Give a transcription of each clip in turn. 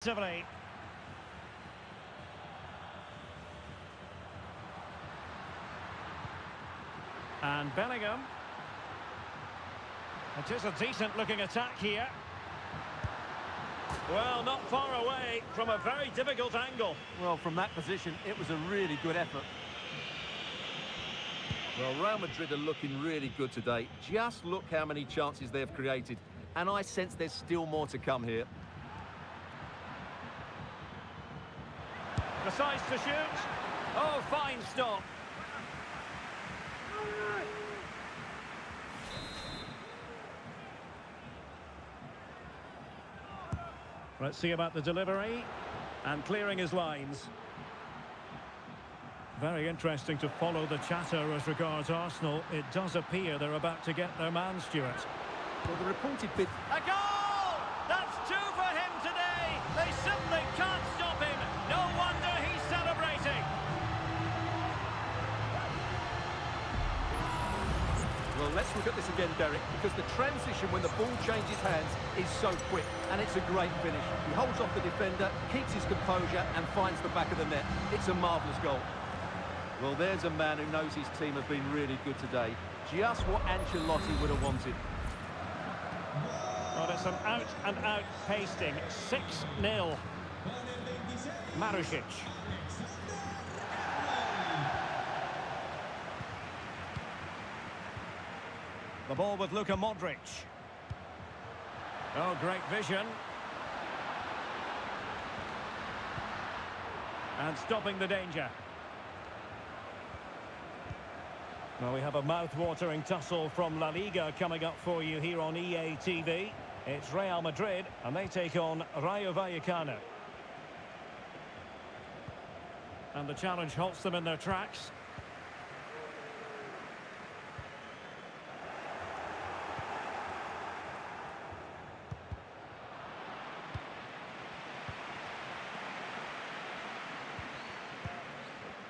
Decisively. And Bellingham. It is a decent looking attack here. Well, not far away from a very difficult angle. Well, from that position, it was a really good effort. Well, Real Madrid are looking really good today. Just look how many chances they've created. And I sense there's still more to come here. Decides to shoot. Oh, fine stop. Let's see about the delivery. And clearing his lines. Very interesting to follow the chatter as regards Arsenal. It does appear they're about to get their man, Stuart. Well, the reported bid... A goal! That's two for him today! They simply can't stop him! No wonder he's celebrating! Well, let's look at this again, Derek, because the transition when the ball changes hands is so quick, and it's a great finish. He holds off the defender, keeps his composure, and finds the back of the net. It's a marvellous goal. Well, there's a man who knows his team have been really good today. Just what Ancelotti would have wanted. Well, it's an out-and-out pasting. 6-0. Marusic. The ball with Luka Modric. Oh, great vision. And stopping the danger. Well, we have a mouth-watering tussle from La Liga coming up for you here on EA TV. It's Real Madrid, and they take on Rayo Vallecano. And the challenge halts them in their tracks.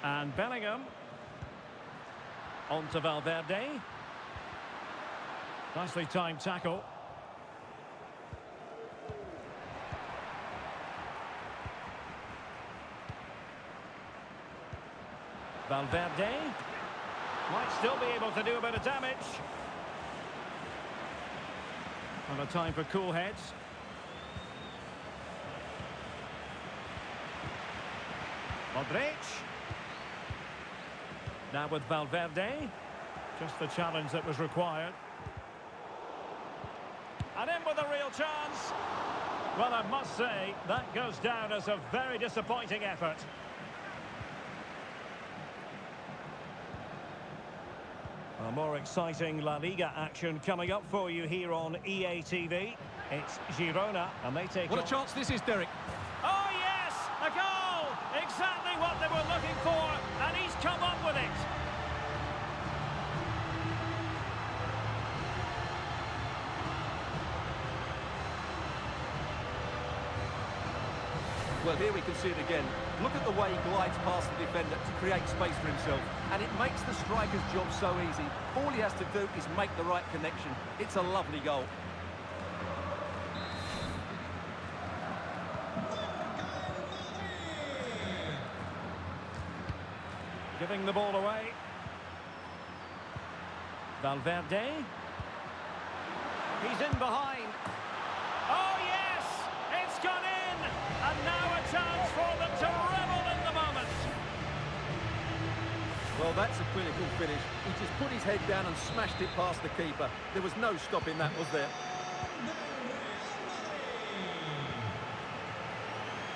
And Bellingham. On to Valverde. Nicely timed tackle. Valverde. Might still be able to do a bit of damage. And a time for cool heads. Modric. Now with Valverde, just the challenge that was required. And in with a real chance. Well, I must say, that goes down as a very disappointing effort. A more exciting La Liga action coming up for you here on EA TV. It's Girona, and they take What a chance this is, Derek. Oh, yes! A goal! Exactly what they were looking for, and he's come up with it. Well, here we can see it again. Look at the way he glides past the defender to create space for himself. And it makes the striker's job so easy. All he has to do is make the right connection. It's a lovely goal. Giving the ball away. Valverde. He's in behind. Oh, yes! It's gone in! And now a chance for them to revel in the moment. Well, that's a clinical finish. He just put his head down and smashed it past the keeper. There was no stopping that, was there?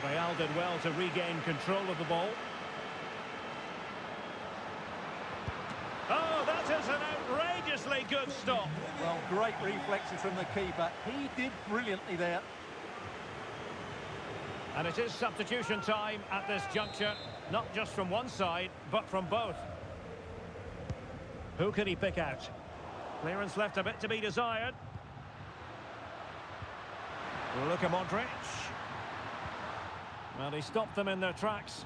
Real did well to regain control of the ball. Oh, that is an outrageously good stop. Well, great reflexes from the keeper. He did brilliantly there. And it is substitution time at this juncture, not just from one side, but from both. Who can he pick out? Clearance left a bit to be desired. Luka Modric. Well, he stopped them in their tracks.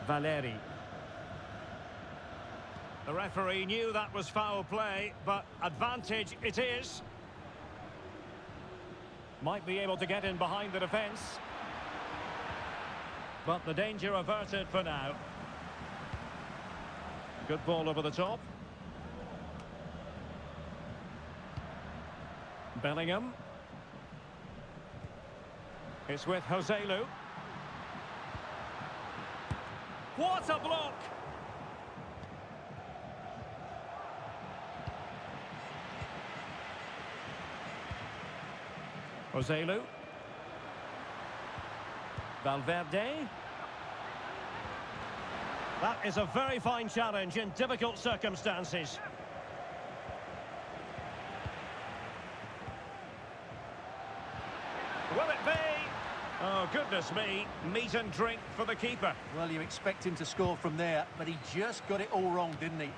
Valeri. The referee knew that was foul play, but advantage it is. Might be able to get in behind the defence. But the danger averted for now. Good ball over the top. Bellingham. It's with Joselu. What a block! Joselu. Valverde. That is a very fine challenge in difficult circumstances. Will it be? Oh, goodness me. Meat and drink for the keeper. Well, you expect him to score from there, but he just got it all wrong, didn't he?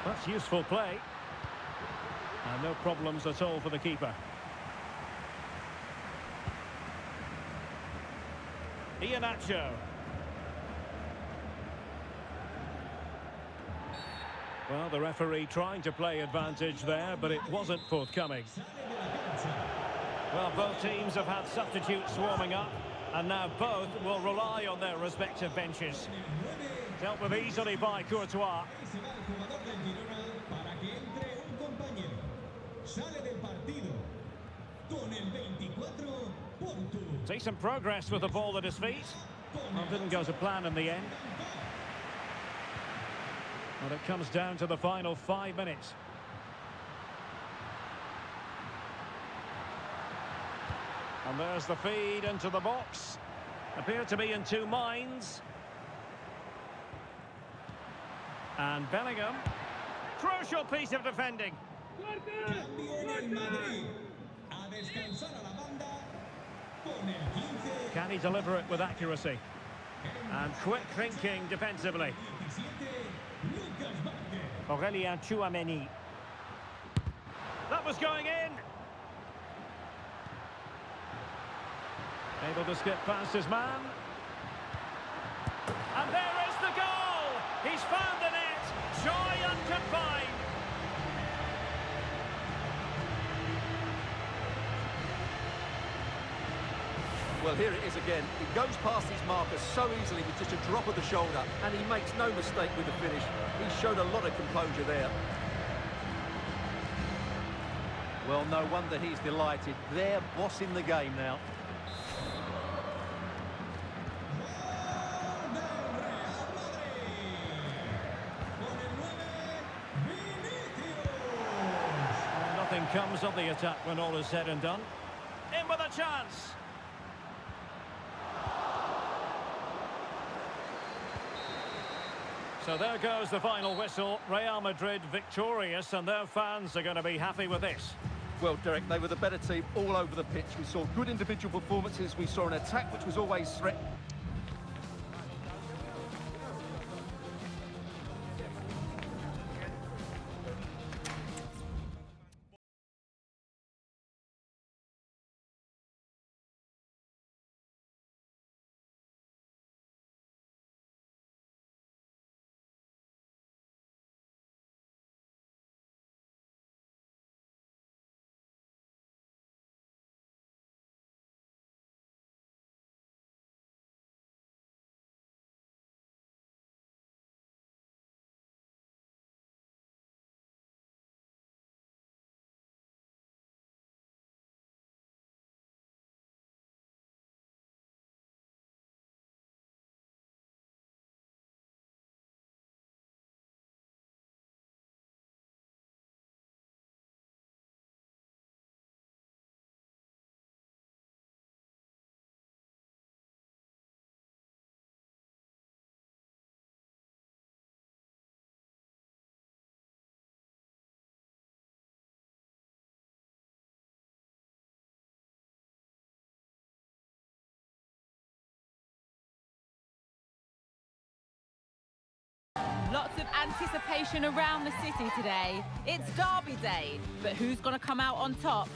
That's useful play. And no problems at all for the keeper. Iheanacho. Well, the referee trying to play advantage there, but it wasn't forthcoming. Well, both teams have had substitutes warming up, and now both will rely on their respective benches. Dealt with easily by Courtois. Decent progress with the ball at his feet. Well, didn't go to plan in the end. But it comes down to the final 5 minutes. And there's the feed into the box. Appear to be in two minds. And Bellingham. Crucial piece of defending. Can he deliver it with accuracy? And quick thinking defensively. Aurélien Tchouameni. That was going in. Able to skip past his man. And there is the goal! He's found the net. Joy unconfined. Well, here it is again. He goes past his marker so easily with just a drop of the shoulder, and he makes no mistake with the finish. He showed a lot of composure there. Well, no wonder he's delighted. They're bossing the game now. Nothing comes of the attack when all is said and done. In with a chance. So there goes the final whistle. Real Madrid victorious, and their fans are going to be happy with this. Well, Derek, they were the better team all over the pitch. We saw good individual performances. We saw an attack which was always threatening. Lots of anticipation around the city today. It's Derby Day, but who's going to come out on top?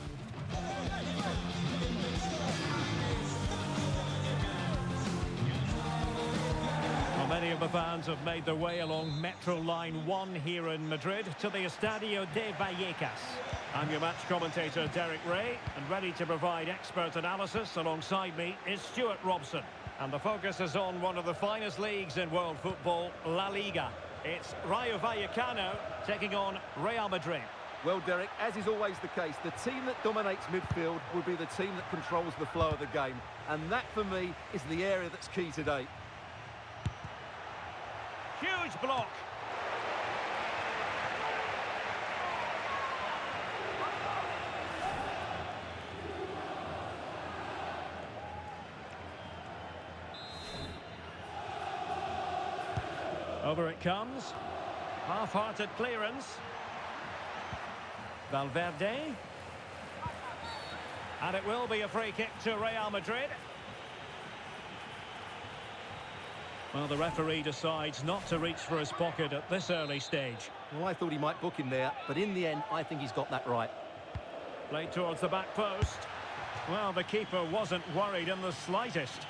the fans have made their way along Metro Line 1 here in Madrid to the Estadio de Vallecas. I'm your match commentator, Derek Ray, and ready to provide expert analysis alongside me is Stuart Robson. And the focus is on one of the finest leagues in world football, La Liga. It's Rayo Vallecano taking on Real Madrid. Well, Derek, as is always the case, the team that dominates midfield will be the team that controls the flow of the game. And that, for me, is the area that's key today. Huge block. Over it comes. Half-hearted clearance. Valverde. And it will be a free kick to Real Madrid. Well, the referee decides not to reach for his pocket at this early stage. Well, I thought he might book him there, but in the end, I think he's got that right. Played towards the back post. Well, the keeper wasn't worried in the slightest.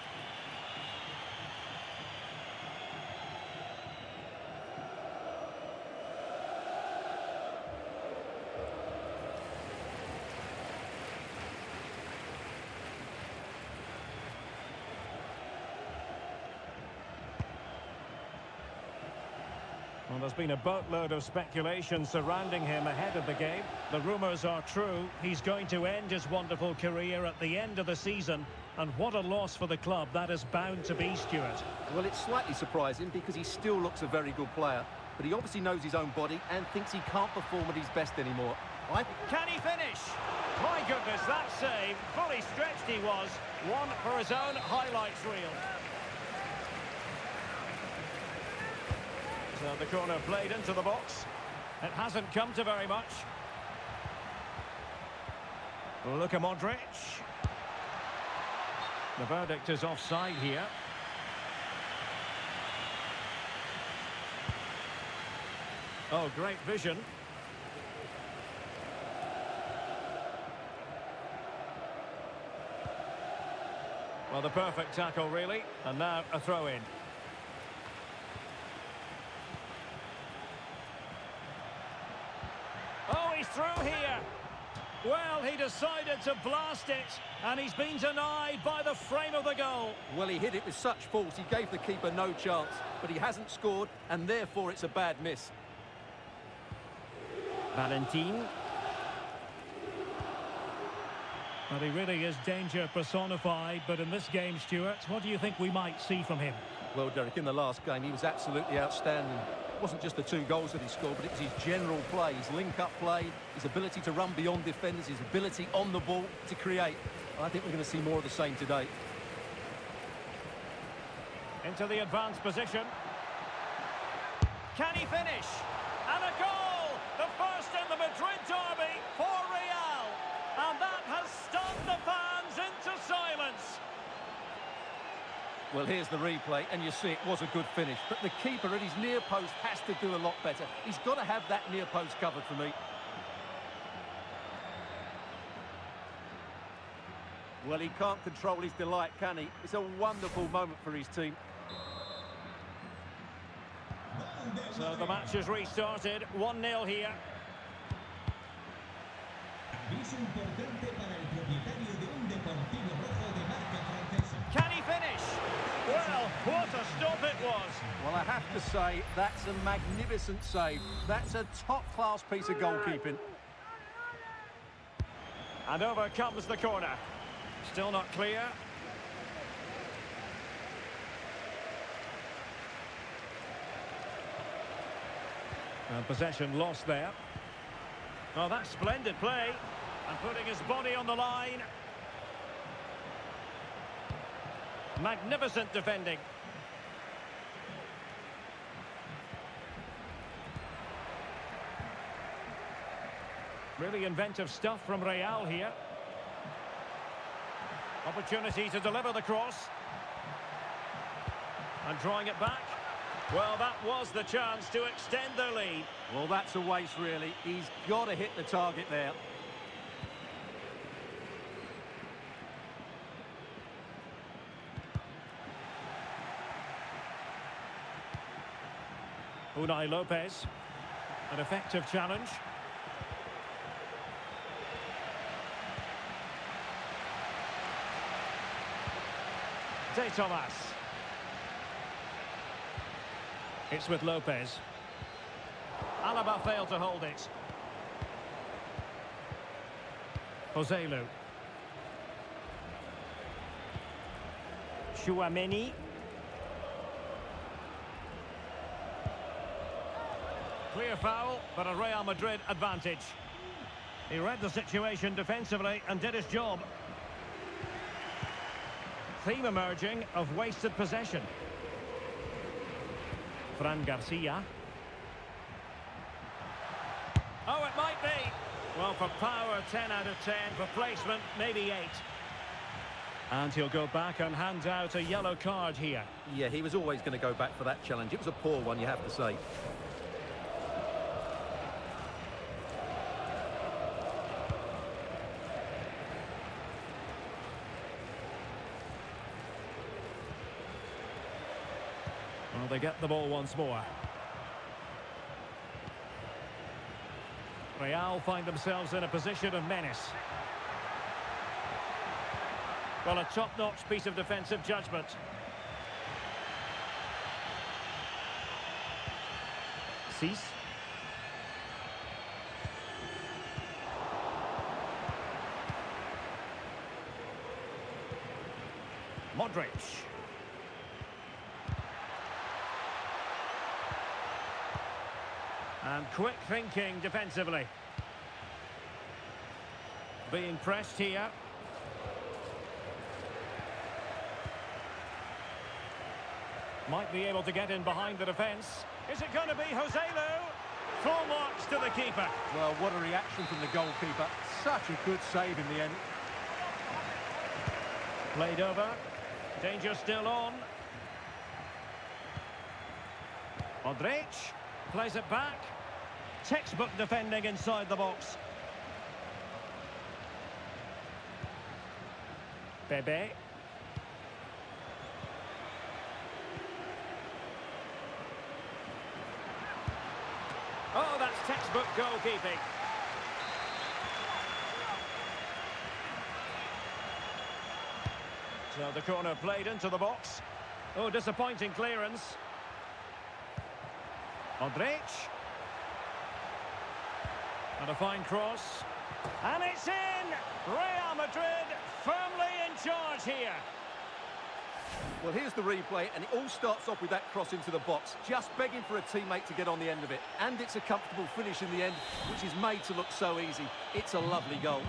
Well, there's been a boatload of speculation surrounding him ahead of the game. The rumours are true. He's going to end his wonderful career at the end of the season. And what a loss for the club that is bound to be, Stuart. Well, it's slightly surprising because he still looks a very good player. But he obviously knows his own body and thinks he can't perform at his best anymore. Can he finish? My goodness, that save. Fully stretched he was. One for his own highlights reel. So the corner played into the box. It hasn't come to very much. Luka Modric. The verdict is offside here. Oh, great vision. Well, the perfect tackle, really. And now a throw-in. Oh, he's through here. Well, he decided to blast it, and he's been denied by the frame of the goal. Well, he hit it with such force, he gave the keeper no chance. But he hasn't scored, and therefore it's a bad miss. Valentin. Well, he really is danger personified, but in this game, Stuart, what do you think we might see from him? Well, Derek, in the last game, he was absolutely outstanding. It wasn't just the 2 goals that he scored, but it was his general play, his link-up play, his ability to run beyond defenders, his ability on the ball to create. I think we're going to see more of the same today. Into the advanced position. Can he finish? And a goal! The first in the Madrid derby for Real. And that has stunned the fans into silence. Well, here's the replay, and you see it was a good finish. But the keeper at his near post has to do a lot better. He's got to have that near post covered for me. Well, he can't control his delight, can he? It's a wonderful moment for his team. So the match has restarted, 1-0 here. Can he finish? Well, what a stop it was. Well, I have to say, that's a magnificent save. That's a top-class piece of goalkeeping. And over comes the corner. Still not clear. And possession lost there. Oh, that's splendid play. And putting his body on the line. Magnificent defending. Really inventive stuff from Real here. Opportunity to deliver the cross. And drawing it back. Well, that was the chance to extend their lead. Well, that's a waste, really. He's got to hit the target there. Unai Lopez. An effective challenge. De Thomas. It's with Lopez. Alaba failed to hold it. Joselu. Chouameni. Clear foul, but a Real Madrid advantage. He read the situation defensively and did his job. Theme emerging of wasted possession. Fran Garcia. Oh, it might be. Well, for power, 10 out of 10. For placement, maybe 8. And he'll go back and hand out a yellow card here. Yeah, he was always going to go back for that challenge. It was a poor one, you have to say. Well, they get the ball once more. Real find themselves in a position of menace. Well, a top-notch piece of defensive judgment. Cease. Modric. And quick thinking defensively. Being pressed here. Might be able to get in behind the defence. Is it going to be Joselu? Full marks to the keeper. Well, what a reaction from the goalkeeper. Such a good save in the end. Played over. Danger still on. Modric plays it back. Textbook defending inside the box. Bebe. Oh, that's textbook goalkeeping. So the corner played into the box. Oh, disappointing clearance. Modric. And a fine cross. And it's in! Real Madrid firmly in charge here. Well, here's the replay, and it all starts off with that cross into the box, just begging for a teammate to get on the end of it. And it's a comfortable finish in the end, which is made to look so easy. It's a lovely goal.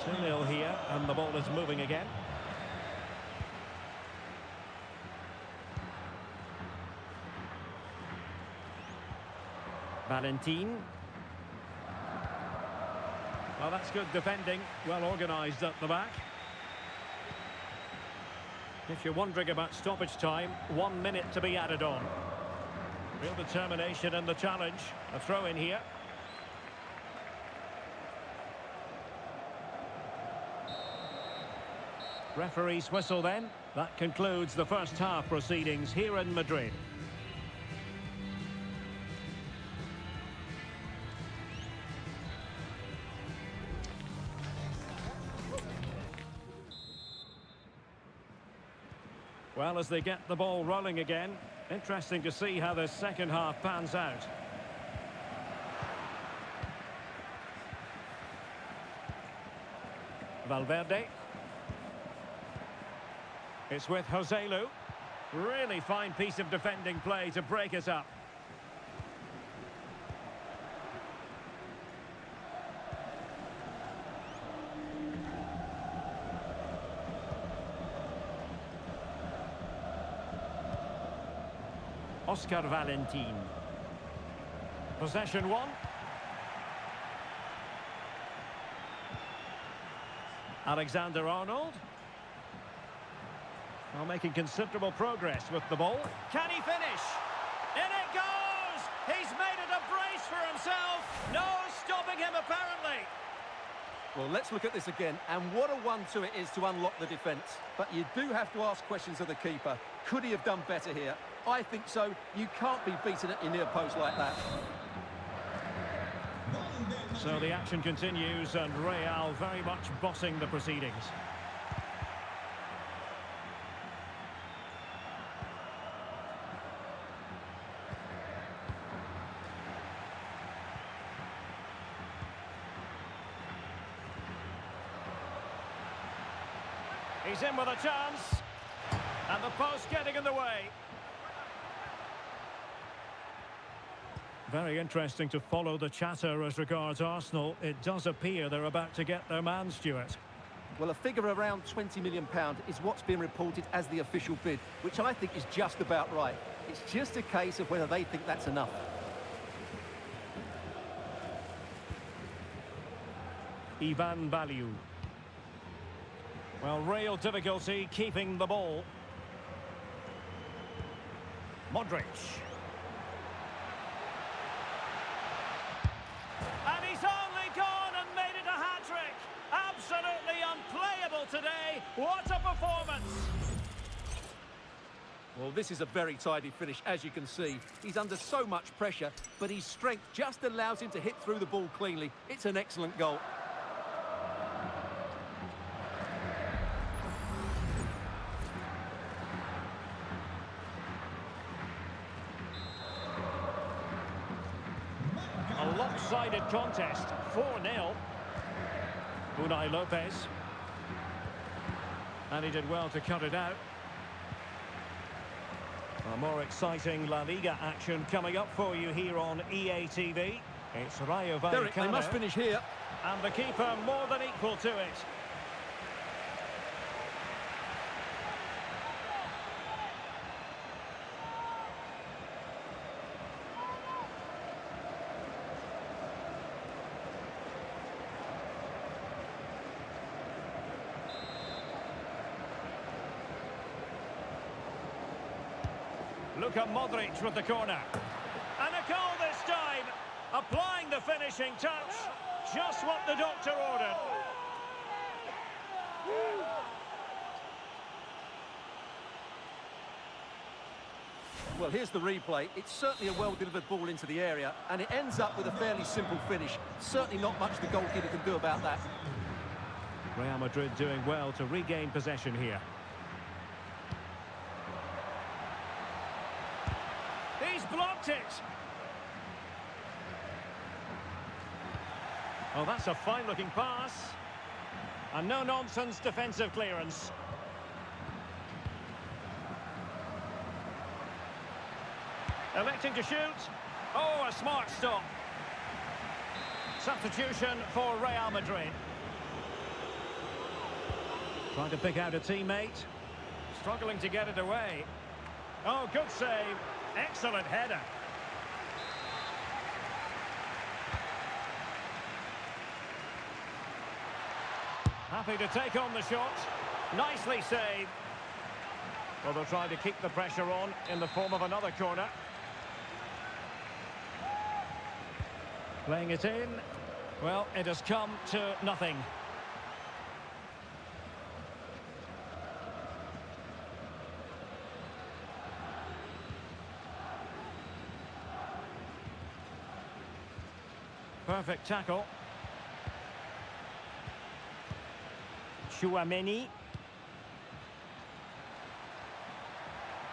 2-0 here, and the ball is moving again. Valentin. Well, that's good defending, well organised at the back. If you're wondering about stoppage time, 1 minute to be added on. Real determination in the challenge. A throw in here. Referee's whistle then. That concludes the first half proceedings here in Madrid. Well, as they get the ball rolling again, interesting to see how the second half pans out. Valverde. It's with Joselu. Really fine piece of defending play to break it up. Oscar Valentin. Possession one. Alexander-Arnold. Well, making considerable progress with the ball. Can he finish? In it goes! He's made it a brace for himself. No stopping him, apparently. Well, let's look at this again, and what a 1-2 it is to unlock the defence. But you do have to ask questions of the keeper. Could he have done better here? I think so. You can't be beaten at your near post like that. So the action continues, and Real very much bossing the proceedings. He's in with a chance, and the post getting in the way. Very interesting to follow the chatter as regards Arsenal. It does appear they're about to get their man, Stuart. Well, a figure around £20 million is what's been reported as the official bid, which I think is just about right. It's just a case of whether they think that's enough. Ivan Baliu. Well, real difficulty keeping the ball. Modric. And he's only gone and made it a hat-trick. Absolutely unplayable today. What a performance. Well, this is a very tidy finish, as you can see. He's under so much pressure, but his strength just allows him to hit through the ball cleanly. It's an excellent goal. A lopsided contest, 4-0. Unai Lopez. And he did well to cut it out. A more exciting La Liga action coming up for you here on EA TV. It's Rayo Vallecano. Derek, they must finish here. And the keeper more than equal to it. Luka Modric with the corner. And a goal this time. Applying the finishing touch. Just what the doctor ordered. Well, here's the replay. It's certainly a well-delivered ball into the area, and it ends up with a fairly simple finish. Certainly not much the goalkeeper can do about that. Real Madrid doing well to regain possession here. He's blocked it. Oh, that's a fine-looking pass. And no-nonsense defensive clearance. Electing to shoot. Oh, a smart stop. Substitution for Real Madrid. Trying to pick out a teammate. Struggling to get it away. Oh, good save. Excellent header. Happy to take on the shot. Nicely saved. Well, they'll try to keep the pressure on in the form of another corner. Playing it in. Well, it has come to nothing. Perfect tackle. Chouameni.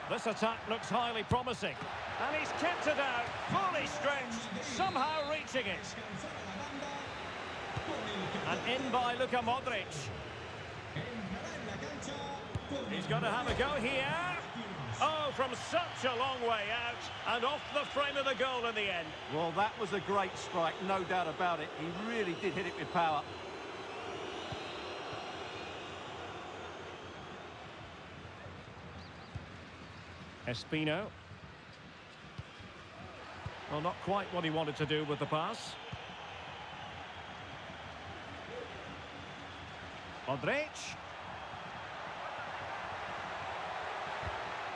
This attack looks highly promising. And he's kept it out, fully stretched, somehow reaching it. And in by Luka Modric. He's going to have a go here. Oh, from such a long way out, and off the frame of the goal in the end. Well, that was a great strike, no doubt about it. He really did hit it with power. Espino. Well, not quite what he wanted to do with the pass. Modric.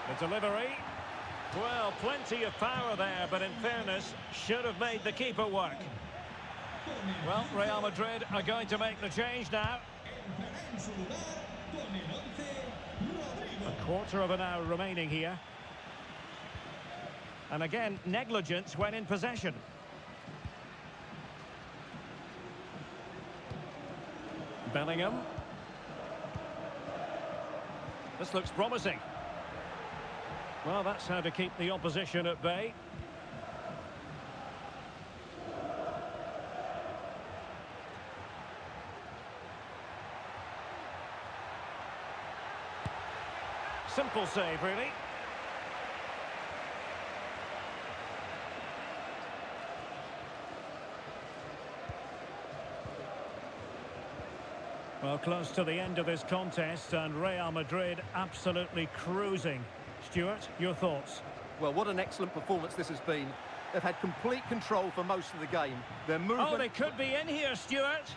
The delivery. Well, plenty of power there, but in fairness, should have made the keeper work. Well, Real Madrid are going to make the change now. A quarter of an hour remaining here. And again, negligence when in possession. Bellingham. This looks promising. Well, that's how to keep the opposition at bay. Simple save, really. Well, close to the end of this contest, and Real Madrid absolutely cruising. Stuart, your thoughts? Well, what an excellent performance this has been. They've had complete control for most of the game. Their movement... Oh, they could be in here, Stuart.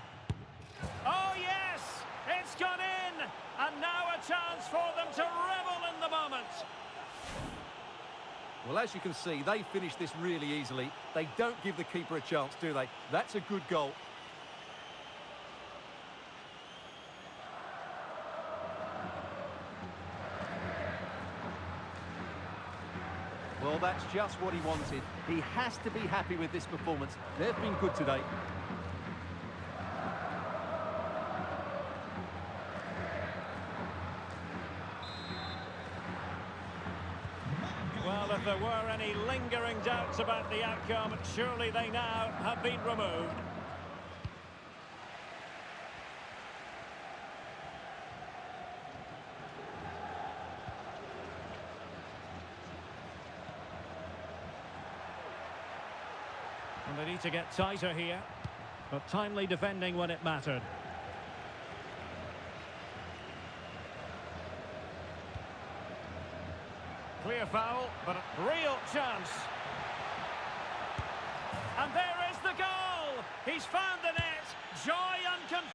Oh, yes! It's gone in! And now a chance for them to revel in the moment. Well, as you can see, they finished this really easily. They don't give the keeper a chance, do they? That's a good goal. Well, that's just what he wanted. He has to be happy with this performance. They've been good today. Well, if there were any lingering doubts about the outcome, surely they now have been removed. And they need to get tighter here, but timely defending when it mattered. Clear foul, but a real chance. And there is the goal! He's found the net! Joy unconfessed!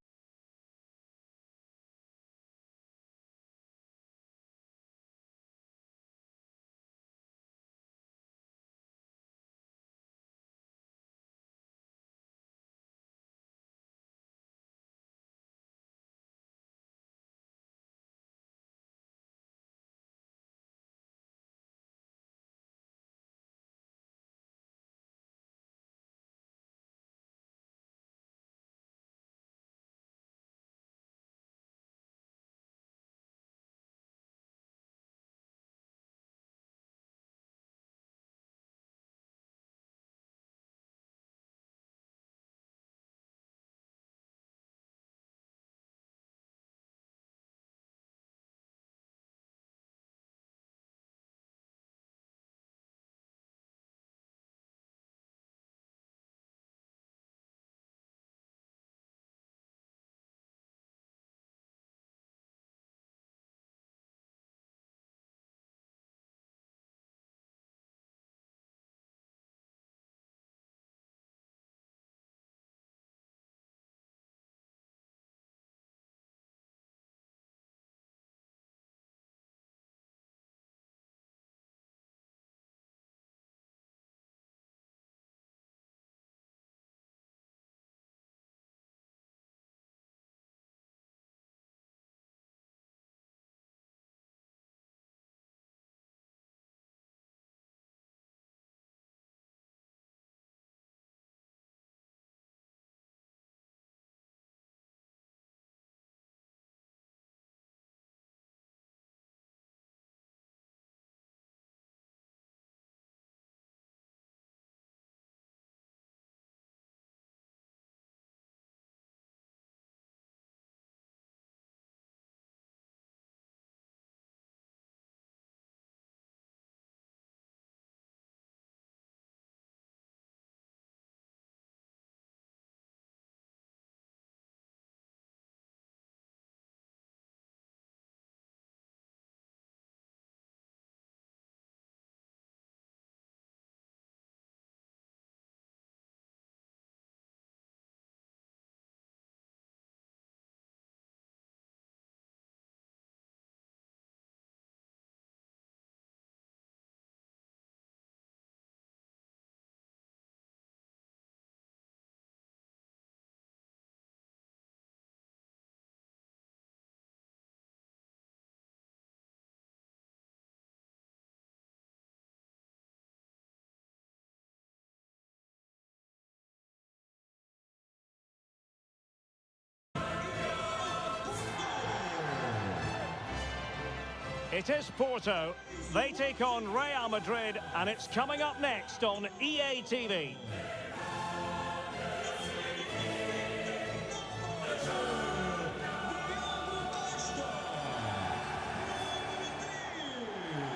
It is Porto. They take on Real Madrid, and it's coming up next on EA TV.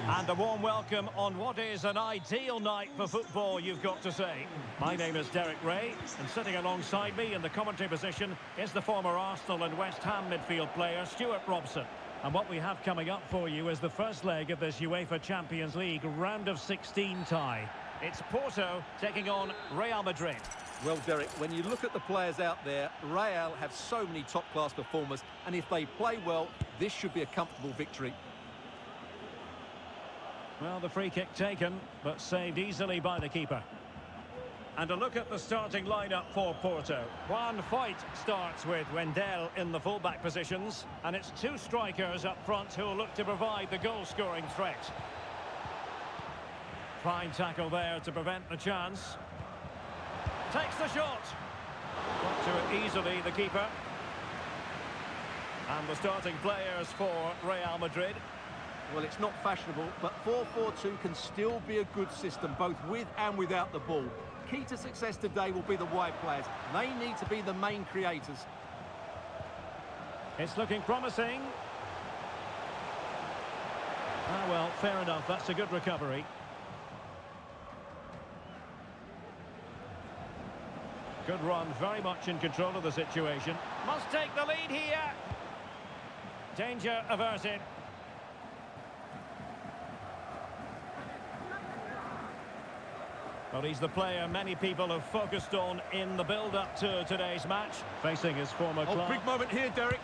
And a warm welcome on what is an ideal night for football, you've got to say. My name is Derek Ray, and sitting alongside me in the commentary position is the former Arsenal and West Ham midfield player, Stuart Robson. And what we have coming up for you is the first leg of this UEFA Champions League round of 16 tie. It's Porto taking on Real Madrid. Well, Derek, when you look at the players out there, Real have so many top-class performers, and if they play well, this should be a comfortable victory. Well, the free kick taken, but saved easily by the keeper. And a look at the starting lineup for Porto. Juan Foyth starts with Wendell in the fullback positions, and it's two strikers up front who'll look to provide the goal-scoring threat. Fine tackle there to prevent the chance. Takes the shot. Got to it easily, the keeper. And the starting players for Real Madrid. Well, it's not fashionable, but 4-4-2 can still be a good system, both with and without the ball. Key to success today will be the wide players. They need to be the main creators. It's looking promising. Ah, well, fair enough. That's a good recovery. Good run, very much in control of the situation. Must take the lead here. Danger averted. Well, he's the player many people have focused on in the build-up to today's match, facing his former club. Oh, big moment here, Derek.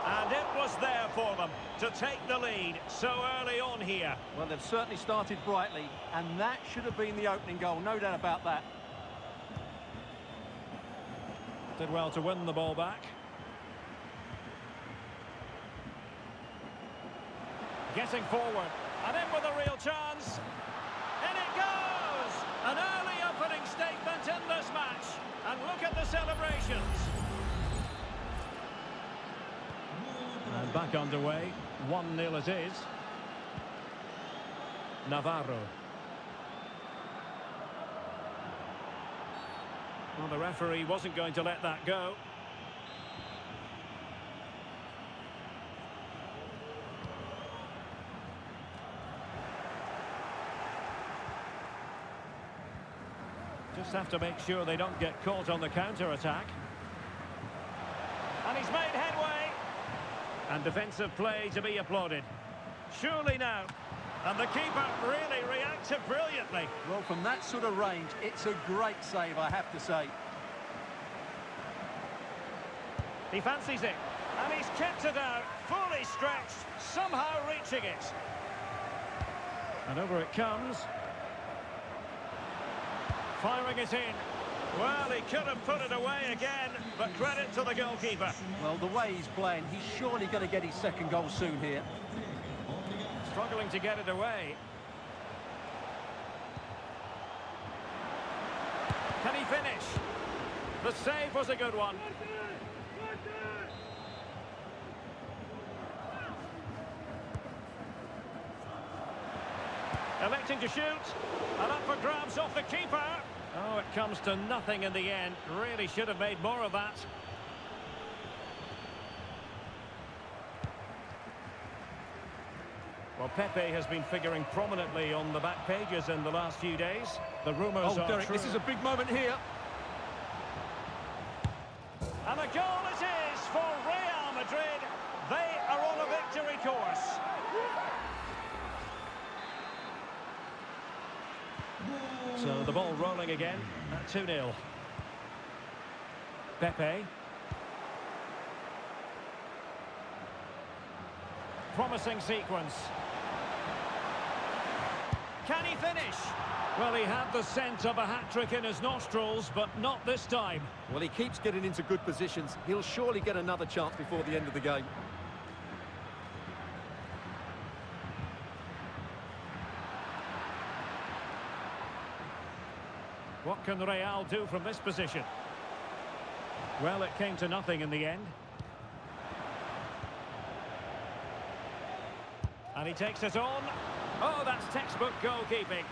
And it was there for them to take the lead so early on here. Well, they've certainly started brightly, and that should have been the opening goal, no doubt about that. Did well to win the ball back. Getting forward, and in with a real chance. In it goes! An early opening statement in this match. And look at the celebrations. And back underway. 1-0 it is. Navarro. Well, the referee wasn't going to let that go. Just have to make sure they don't get caught on the counter-attack. And he's made headway. And defensive play to be applauded. Surely now. And the keeper really reacted brilliantly. Well, from that sort of range, it's a great save, I have to say. He fancies it. And he's kept it out, fully stretched, somehow reaching it. And over it comes. Firing it in. Well, he could have put it away again, but credit to the goalkeeper. Well, the way he's playing, he's surely going to get his second goal soon here. Struggling to get it away. Can he finish? The save was a good one. Electing to shoot. And up for grabs off the keeper. Oh, it comes to nothing in the end. Really should have made more of that. Well, Pepe has been figuring prominently on the back pages in the last few days. The rumours are Derek, true. this is a big moment here. And a goal it is for Real Madrid. They are on a victory course. So the ball rolling again at 2-0. Pepe. Promising sequence. Can he finish? Well, he had the scent of a hat-trick in his nostrils, but not this time. Well, he keeps getting into good positions. He'll surely get another chance before the end of the game. What can Real do from this position? Well, it came to nothing in the end. And he takes it on. Oh, that's textbook goalkeeping.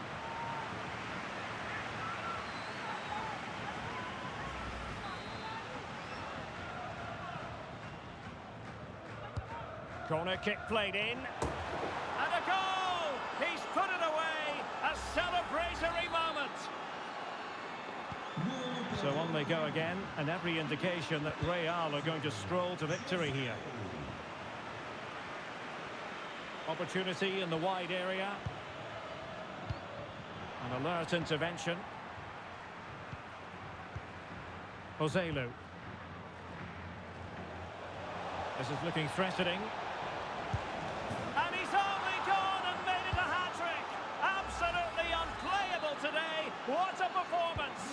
Corner kick played in. And a goal! He's put it away! A celebratory moment! So on they go again, and every indication that Real are going to stroll to victory here. Opportunity in the wide area. An alert intervention. Joselu. This is looking threatening. And he's only gone and made it a hat-trick! Absolutely unplayable today! What a performance!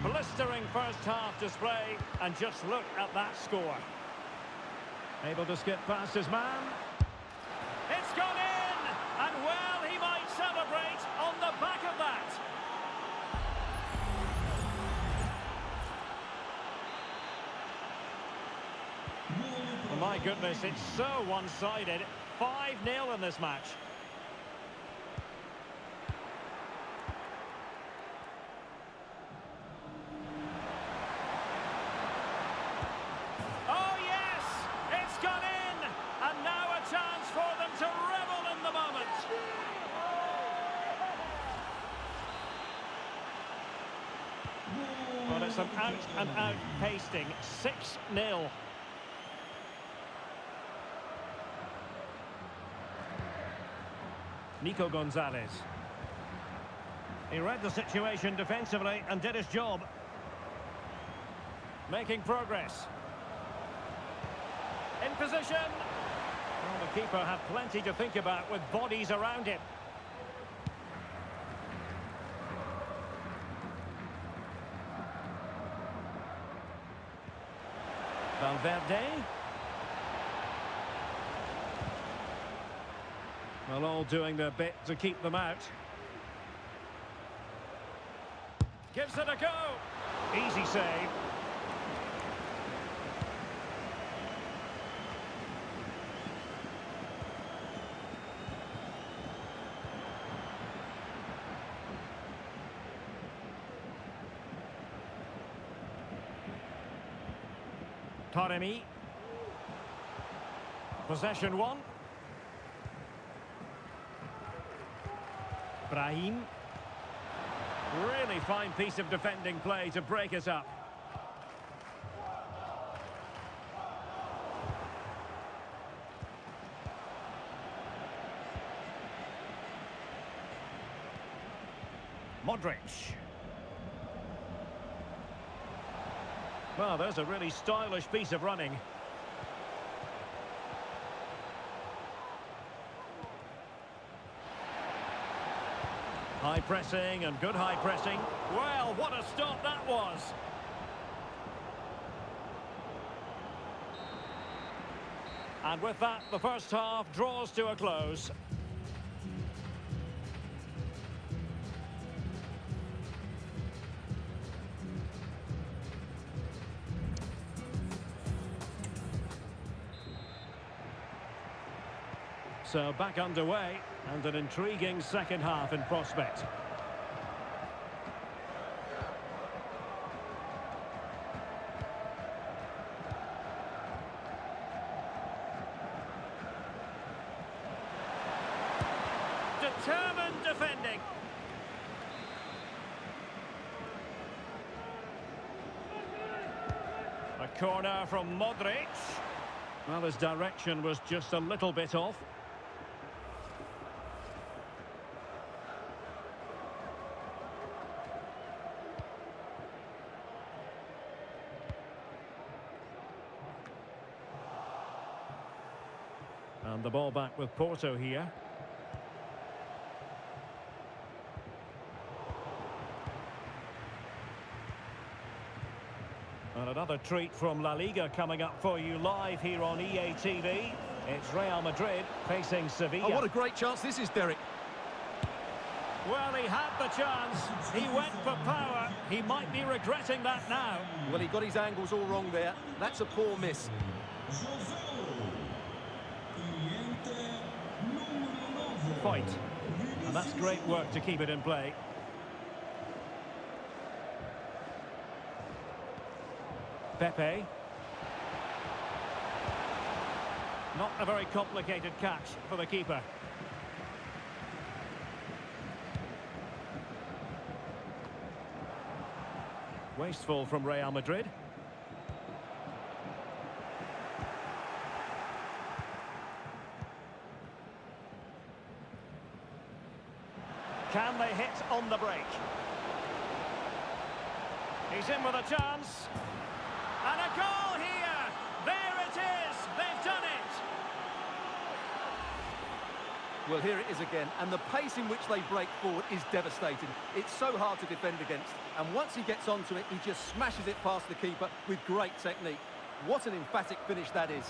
Blistering first-half display, and just look at that score. Able to skip past his man. It's gone in! And well, he might celebrate on the back of that. Oh my goodness, it's so one-sided. 5-0 in this match. Oh yes! It's gone in! And now a chance for them to revel in the moment. Well, it's an out-and-out pasting. 6-0. Nico Gonzalez. He read the situation defensively and did his job. Making progress. In position. Well, the keeper had plenty to think about with bodies around him. Valverde. Well, all doing their bit to keep them out. Gives it a go. Easy save. Taremi. Possession one. Brahim. Really fine piece of defending play to break us up. Modric. Well, there's a really stylish piece of running. High pressing and good high pressing. Well, what a stop that was. And with that, the first half draws to a close. So back underway, and an intriguing second half in prospect. Determined defending. A corner from Modric. Well, his direction was just a little bit off. And the ball back with Porto here. And another treat from La Liga coming up for you live here on EA TV. It's Real Madrid facing Sevilla. Oh, what a great chance this is, Derek. Well, he had the chance. He went for power. He might be regretting that now. Well, he got his angles all wrong there. That's a poor miss. fight. And that's great work to keep it in play. Pepe. Not a very complicated catch for the keeper. Wasteful from Real Madrid. Can they hit on the break? He's in with a chance. And a goal here! There it is! They've done it! Well, here it is again, and the pace in which they break forward is devastating. It's so hard to defend against, and once he gets onto it, he just smashes it past the keeper with great technique. What an emphatic finish that is.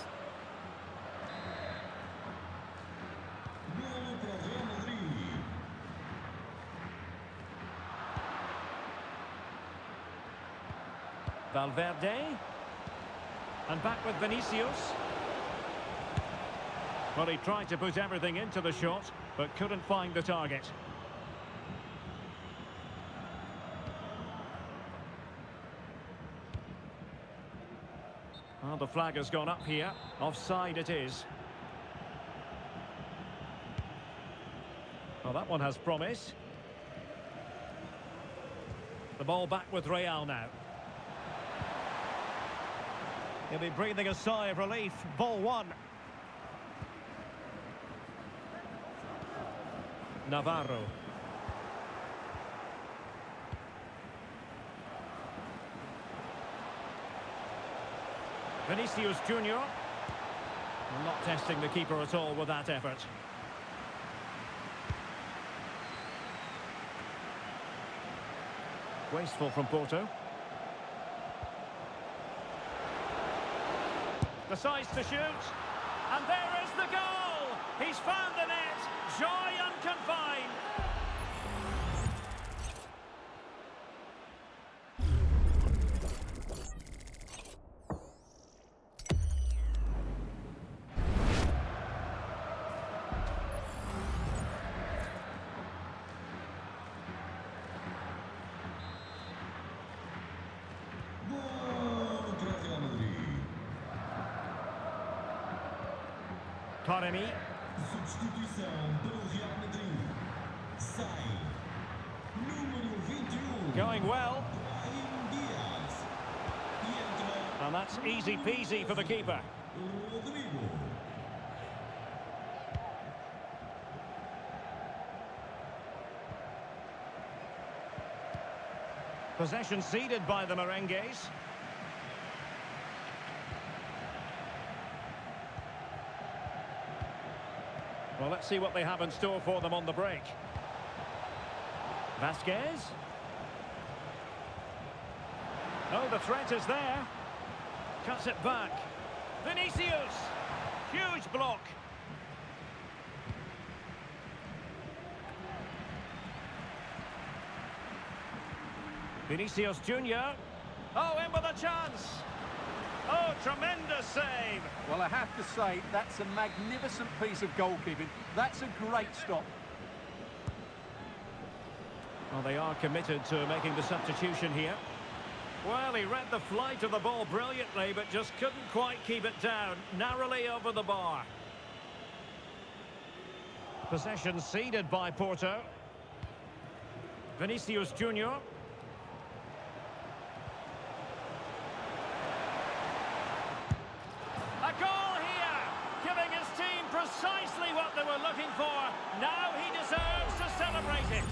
Valverde. And back with Vinicius. Well, he tried to put everything into the shot, but couldn't find the target. Well, the flag has gone up here. Offside it is. Well, that one has promise. The ball back with Real now. He'll be breathing a sigh of relief. Ball one. Navarro. Vinicius Junior. Not testing the keeper at all with that effort. Wasteful from Porto. Decides to shoot, and there is the goal! He's found the net! Joy unconfined! Taremi. Substituição pelo Real Madrid. Sai. Número 21. Going well. And that's easy peasy for the keeper. Rodrigo. Possession ceded by the Merengues. Well, let's see what they have in store for them on the break. Vasquez. Oh, the threat is there. Cuts it back. Vinicius. Huge block. Vinicius Junior. Oh, in with a chance. Oh, tremendous save. Well, I have to say, that's a magnificent piece of goalkeeping. That's a great stop. Well, they are committed to making the substitution here. Well, he read the flight of the ball brilliantly, but just couldn't quite keep it down. Narrowly over the bar. Possession ceded by Porto. Vinicius Junior. A goal here, giving his team precisely what they were looking for. Now he deserves to celebrate it.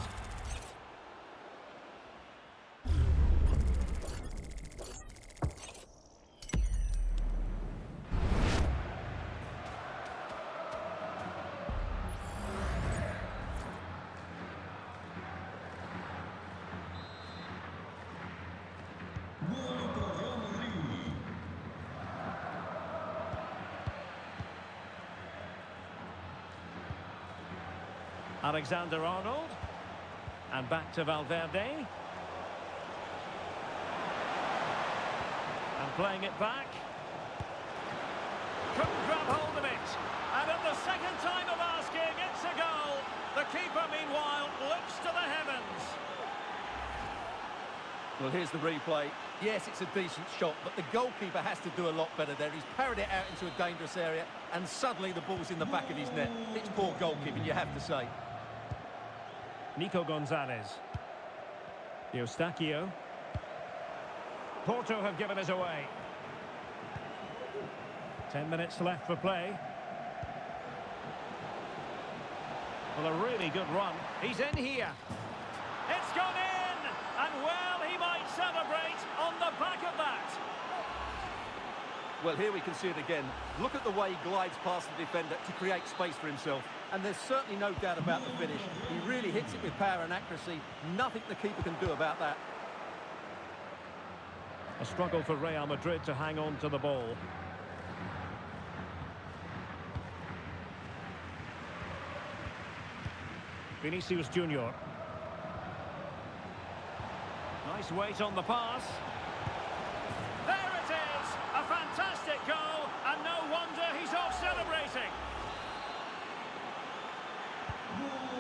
Golo para o Real Madrid. Alexander-Arnold. And back to Valverde. And playing it back. Couldn't grab hold of it. And at the second time of asking, it's a goal. Well, here's the replay. Yes, it's a decent shot, but the goalkeeper has to do a lot better there. He's parried it out into a dangerous area, and suddenly the ball's in the back of his net. It's poor goalkeeping, you have to say. Nico Gonzalez. Eustachio. Porto have given us away. 10 minutes left for play. Well, a really good run. He's in here. It's gone in! And, well, he might celebrate on the back of that. Well, here we can see it again. Look at the way he glides past the defender to create space for himself. And there's certainly no doubt about the finish. He really hits it with power and accuracy. Nothing the keeper can do about that. A struggle for Real Madrid to hang on to the ball. Vinicius Junior. Nice weight on the pass. There it is! A fantastic goal, and no wonder he's off celebrating.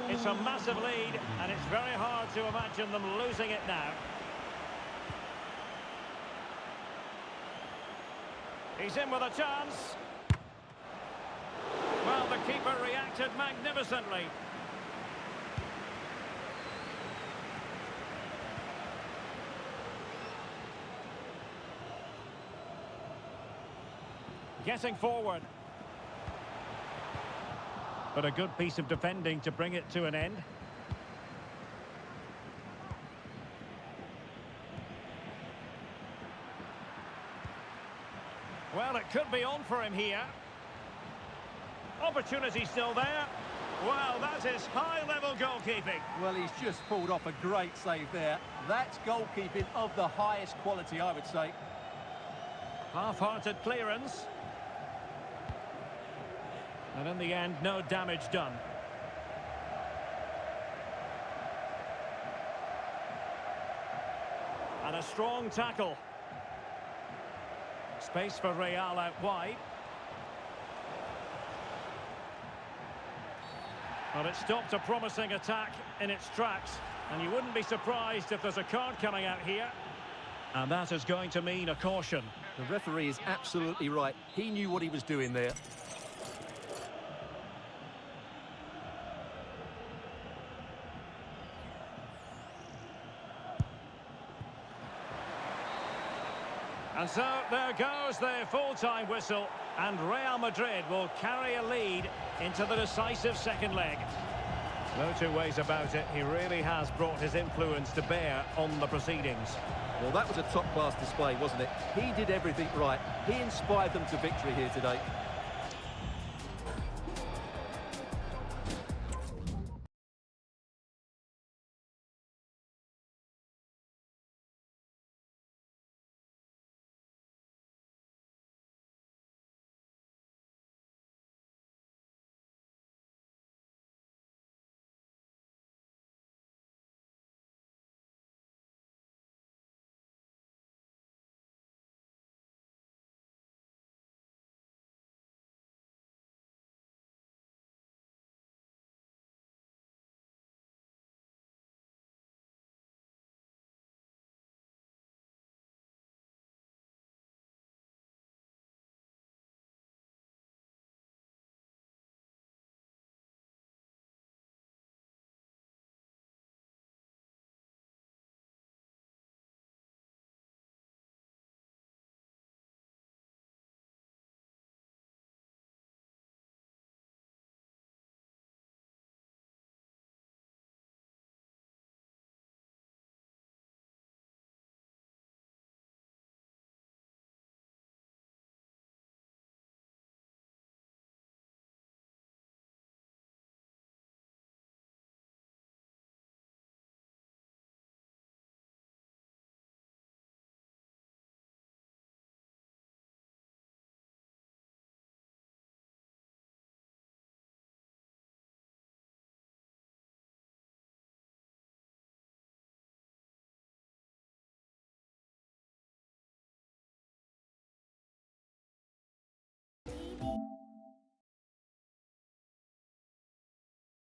It's a massive lead, and it's very hard to imagine them losing it now. He's in with a chance. Well, the keeper reacted magnificently. Getting forward. But a good piece of defending to bring it to an end. Well, it could be on for him here. Opportunity still there. Well, that is high-level goalkeeping. Well, he's just pulled off a great save there. That's goalkeeping of the highest quality, I would say. Half-hearted clearance. And in the end, no damage done. And a strong tackle. Space for Real out wide. Well, it stopped a promising attack in its tracks. And you wouldn't be surprised if there's a card coming out here. And that is going to mean a caution. The referee is absolutely right. He knew what he was doing there. And so there goes the full-time whistle, and Real Madrid will carry a lead into the decisive second leg. No two ways about it, he really has brought his influence to bear on the proceedings. Well, that was a top-class display, wasn't it? He did everything right. He inspired them to victory here today.